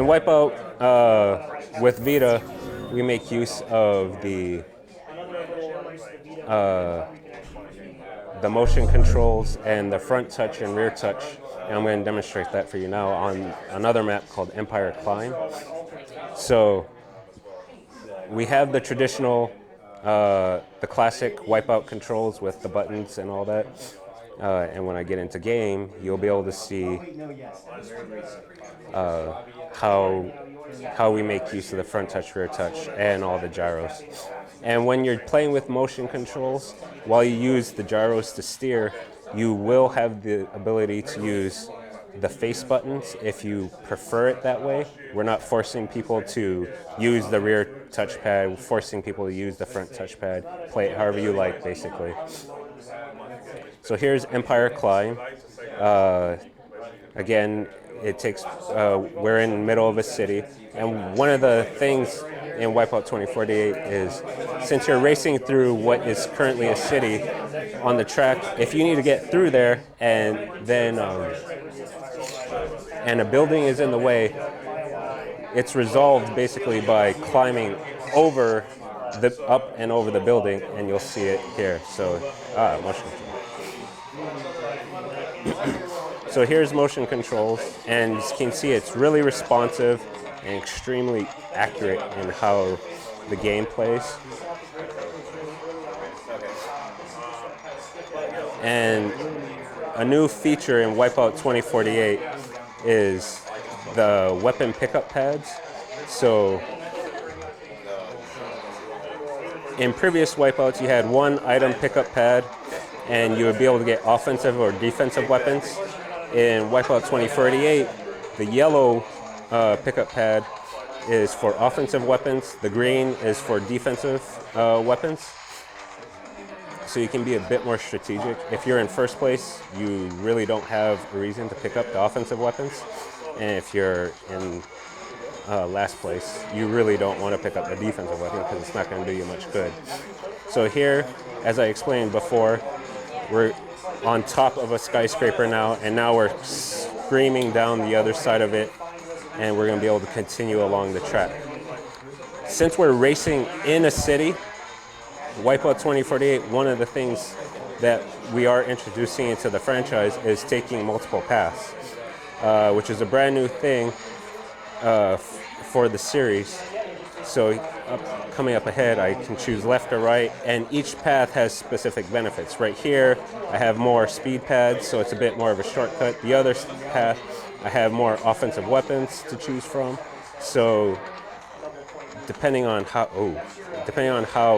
in Wipeout with Vita, we make use of the motion controls and the front touch and rear touch. And I'm going to demonstrate that for you now on another map called Empire Climb. So we have the traditional, the classic Wipeout controls with the buttons and all that. And when I get into game, you'll be able to see how we make use of the front touch, rear touch, and all the gyros. And when you're playing with motion controls, while you use the gyros to steer, you will have the ability to use the face buttons if you prefer it that way. We're not forcing people to use the rear touchpad, forcing people to use the front touchpad. Play it however you like, basically. So here's Empire Climb. Again, it takes, we're in the middle of a city. And one of the things in Wipeout 2048 is, since you're racing through what is currently a city on the track, if you need to get through there and then and a building is in the way, it's resolved basically by climbing over up and over the building, and you'll see it here. So, motion control. So here's motion controls, and as you can see, it's really responsive and extremely accurate in how the game plays. And a new feature in Wipeout 2048 is the weapon pickup pads. So in previous Wipeouts, you had one item pickup pad, and you would be able to get offensive or defensive weapons. In Wipeout 2048, the yellow pickup pad is for offensive weapons. The green is for defensive weapons. So you can be a bit more strategic. If you're in first place, you really don't have a reason to pick up the offensive weapons. And if you're in last place, you really don't want to pick up the defensive weapon because it's not going to do you much good. So here, as I explained before, we're on top of a skyscraper now, and now we're screaming down the other side of it, and we're going to be able to continue along the track. Since we're racing in a city, Wipeout 2048, one of the things that we are introducing into the franchise is taking multiple paths, which is a brand new thing for the series. So coming up ahead, I can choose left or right, and each path has specific benefits. Right here, I have more speed pads, so it's a bit more of a shortcut. The other path, I have more offensive weapons to choose from. So depending on how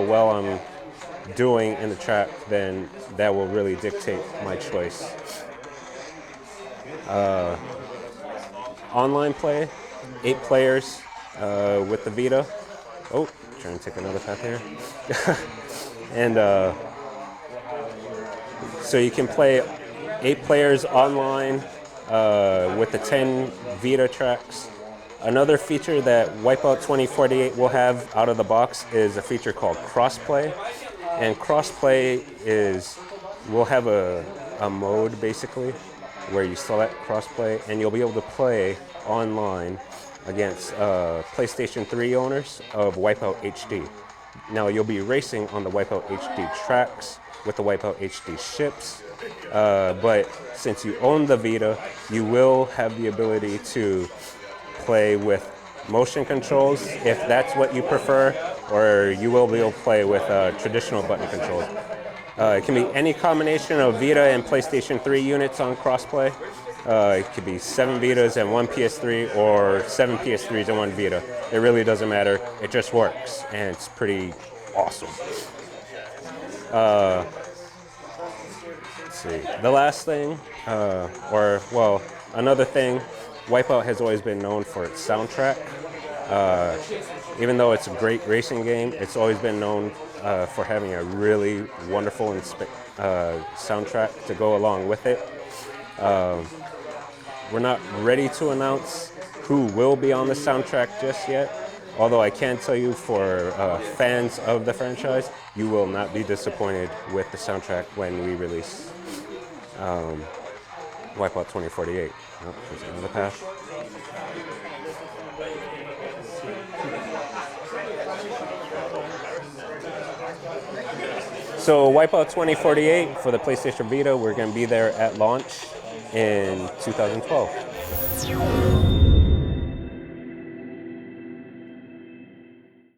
well I'm doing in the track, then that will really dictate my choice. Online play, 8 players with the Vita. Oh, trying to take another path here. And so you can play 8 players online with the 10 Vita tracks. Another feature that Wipeout 2048 will have out of the box is a feature called crossplay. And crossplay is, we'll have a mode basically where you select crossplay, and you'll be able to play online against PlayStation 3 owners of Wipeout HD. Now you'll be racing on the Wipeout HD tracks with the Wipeout HD ships, but since you own the Vita, you will have the ability to play with motion controls if that's what you prefer, or you will be able to play with traditional button controls. It can be any combination of Vita and PlayStation 3 units on crossplay. It could be 7 Vitas and 1 PS3, or 7 PS3s and 1 Vita. It really doesn't matter. It just works, and it's pretty awesome. Let's see. The last thing, another thing, Wipeout has always been known for its soundtrack. Even though it's a great racing game, it's always been known for having a really wonderful soundtrack to go along with it. We're not ready to announce who will be on the soundtrack just yet, although I can tell you for fans of the franchise, you will not be disappointed with the soundtrack when we release Wipeout 2048. Oh, there's another path. So Wipeout 2048 for the PlayStation Vita, we're going to be there at launch in 2012.